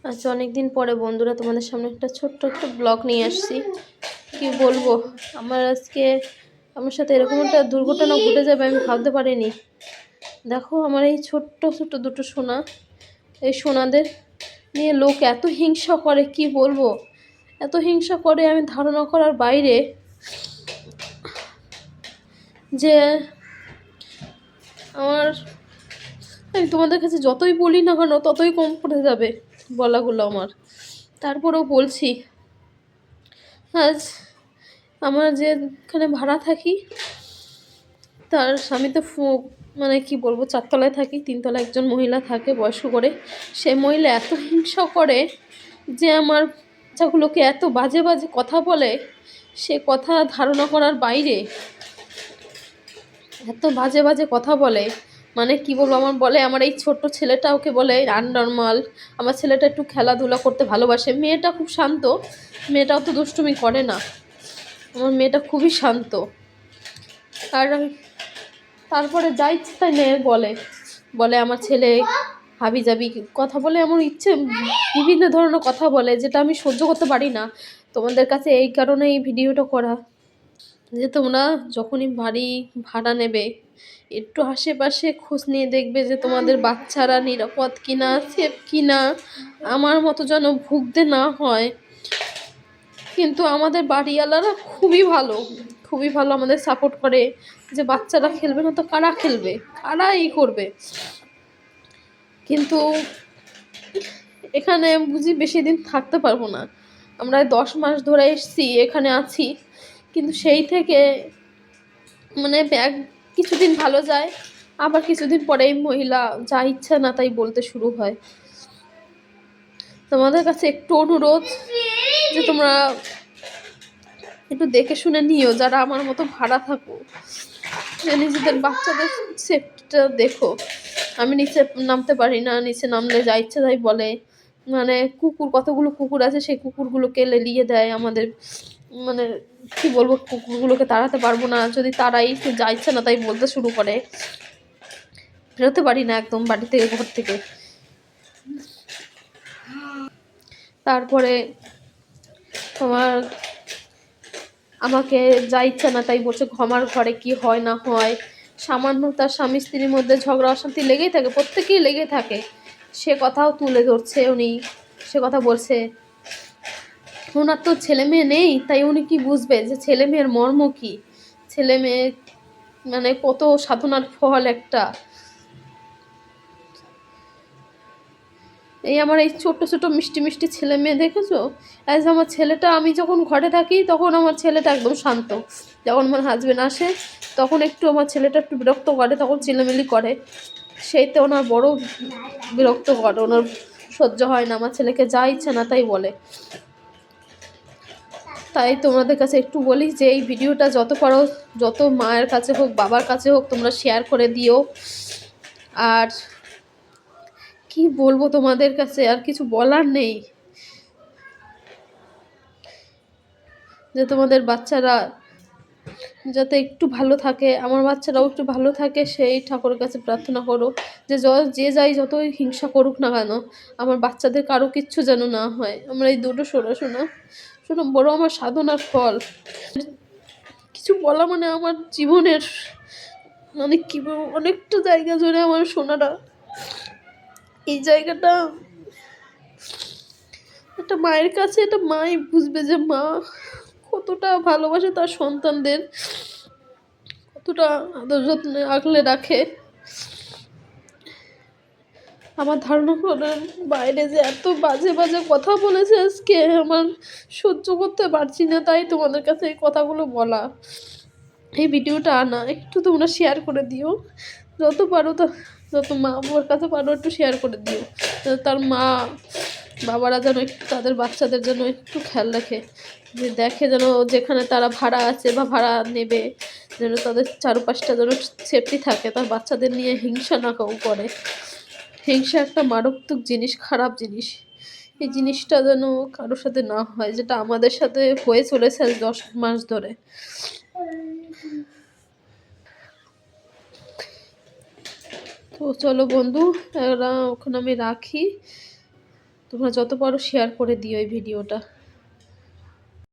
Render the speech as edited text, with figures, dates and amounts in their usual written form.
আজ অনেকদিন পরে বন্ধুরা তোমাদের সামনে একটা ছোট্ট একটা ব্লগ নিয়ে আসছি। কি বলবো, আমার সাথে এরকম একটা দুর্ঘটনা ঘটে যাবে আমি ভাবতে পারিনি। দেখো আমার এই ছোট্ট ছোট্ট দুটো সোনা, এই সোনাদের নিয়ে লোক এত হিংসা করে, কি বলবো, এত হিংসা করে আমি ধারণা করার বাইরে। যে আমি তোমাদের কাছে যতই বলি না কেন ততই কম পড়ে যাবে বলাগুলো আমার। তারপরেও বলছি, আজ আমরা যেখানে ভাড়া থাকি তার স্বামী তো মানে কি বলবো, 4 তলায় থাকি, 3 তলায় একজন মহিলা থাকে বয়স্ক করে। সে মহিলা এত হিংসা করে যে আমার বাচ্চাগুলোকে এত বাজে বাজে কথা বলে, সে কথা ধারণা করার বাইরে। এত বাজে বাজে কথা বলে, মানে কি বলবো, বলে আমার এই ছোট্ট ছেলেটা ওকে বলে আননর্মাল। আমার ছেলেটা একটু খেলাধুলা করতে ভালোবাসে, মেয়েটা খুব শান্ত, মেয়েটাও তো দুষ্টুমি করে না, আমার মেয়েটা খুবই শান্ত। আর তারপরে যা ইচ্ছে তাই মেয়ে বলে আমার ছেলে হাবি যাবি কথা বলে, এমন ইচ্ছে বিভিন্ন ধরনের কথা বলে যেটা আমি সহ্য করতে পারি না। তোমাদের কাছে এই কারণে এই ভিডিওটা করা, যে তোমরা যখনই বাড়ি ভাড়া নেবে একটু আশেপাশে খোঁজ নিয়ে দেখবে যে তোমাদের বাচ্চারা নিরাপদ কিনা, সেফ কিনা, আমার মতো যেন ভুগতে না হয়। কিন্তু আমাদের বাড়িওয়ালারা খুবই ভালো, খুবই ভালো, আমাদের সাপোর্ট করে। যে বাচ্চারা খেলবে না তো কারা খেলবে, কারা এই করবে। কিন্তু এখানে বুঝি বেশি দিন থাকতে পারবো না। আমরা 10 মাস ধরে এসছি, এখানে আছি, কিন্তু সেই থেকে মানে কিছুদিন ভালো যায়, আবার কিছুদিন পরে এই মহিলা যা ইচ্ছা না তাই বলতে শুরু হয়। তোমাদের কাছে একটু অনুরোধ যে তোমরা একটু দেখে শুনে নিও, যারা আমার মতো ভাড়া থাকো, যে নিজেদের বাচ্চাদের সেফটিটা দেখো। আমি নিচে নামতে পারি না, নিচে নামলে যা ইচ্ছা তাই বলে। মানে কতগুলো কুকুর আছে, সেই কুকুরগুলোকে লেলিয়ে দেয় আমাদের। মানে কি বলবো, কুকুরগুলোকে তাড়াতে পারবো না, যদি তারাই যা ইচ্ছা না তাই বলতে শুরু করে। বেরোতে পারি না একদম বাড়ি থেকে, ঘর থেকে। তারপরে আমাকে যা ইচ্ছা না তাই বলছে, আমার ঘরে কি হয় না হয়। সামান্য তার স্বামী স্ত্রীর মধ্যে ঝগড়া অশান্তি লেগেই থাকে, প্রত্যেকেই লেগে থাকে, সে কথাও তুলে ধরছে উনি। সে কথা বলছে ওনার তো ছেলে মেয়ে নেই, তাই উনি কি বুঝবে যে ছেলে মেয়ের মর্ম কি, ছেলে মেয়ে মানে কত সাধনার ফল একটা। এই আমার এই ছোট ছোট মিষ্টি মিষ্টি ছেলে মেয়ে দেখেছো। আমার ছেলেটা, আমি যখন ঘরে থাকি তখন আমার ছেলেটা একদম শান্ত, যখন আমার হাজবেন্ড আসে তখন একটু আমার ছেলেটা একটু বিরক্ত করে, তখন চিলেমিলি করে। সেইতে ওনার বড় বিরক্ত করে, ওনার সহ্য হয় না, আমার ছেলেকে যা ইচ্ছা না তাই বলে। তাই তোমাদের কাছে একটু বলি যে এই ভিডিওটা যত পারো, যত মায়ের কাছে হোক বাবার কাছে হোক, তোমরা শেয়ার করে দিও। আর কি বলবো তোমাদের কাছে, আর কিছু বলার নেই। যে তোমাদের বাচ্চারা যাতে একটু ভালো থাকে, আমার বাচ্চারাও একটু ভালো থাকে, সেই ঠাকুরের কাছে প্রার্থনা করো। যে যাই যতই হিংসা করুক না কেন, আমার বাচ্চাদের কারো কিচ্ছু যেন না হয়। আমরা এই দুটো শোনো বড় আমার সাধনার ফল। কিছু বলা মানে আমার জীবনের মানে কি বলবো, অনেকটা জায়গা জুড়ে আমার সোনাটা, এই জায়গাটা একটা মায়ের কাছে, একটা মাই বুঝবে যে মা কতটা ভালোবাসে তার সন্তানদের, কতটা আদর যত্নে আগলে রাখে। আমার ধারণা করার বাইরে যে এত বাজে বাজে কথা বলেছে আজকে, আমার সহ্য করতে পারছি না, তাই তোমাদের কাছে এই কথাগুলো বলা, এই ভিডিওটা আনা। একটু তোমরা শেয়ার করে দিও, যত পারো, যত মা বাবার কাছে পারো একটু শেয়ার করে দিও, তার মা বাবারা যেন একটু তাদের বাচ্চাদের জন্য একটু খেয়াল রাখে, যে দেখে যেন যেখানে তারা ভাড়া আছে বা ভাড়া নেবে, যেন তাদের চারপাশটা যেন সেফটি থাকে, তার বাচ্চাদের নিয়ে হিংসা না কেউ করে। হিংসা একটা মারাত্মক জিনিস, খারাপ জিনিস। এই জিনিসটা যেন কারোর সাথে না হয়, যেটা আমাদের সাথে হয়ে চলেছে 10 মাস ধরে। তো চলো বন্ধু, ওখানে আমি রাখি। তোমরা যত পারো শেয়ার করে দিও এই ভিডিওটা।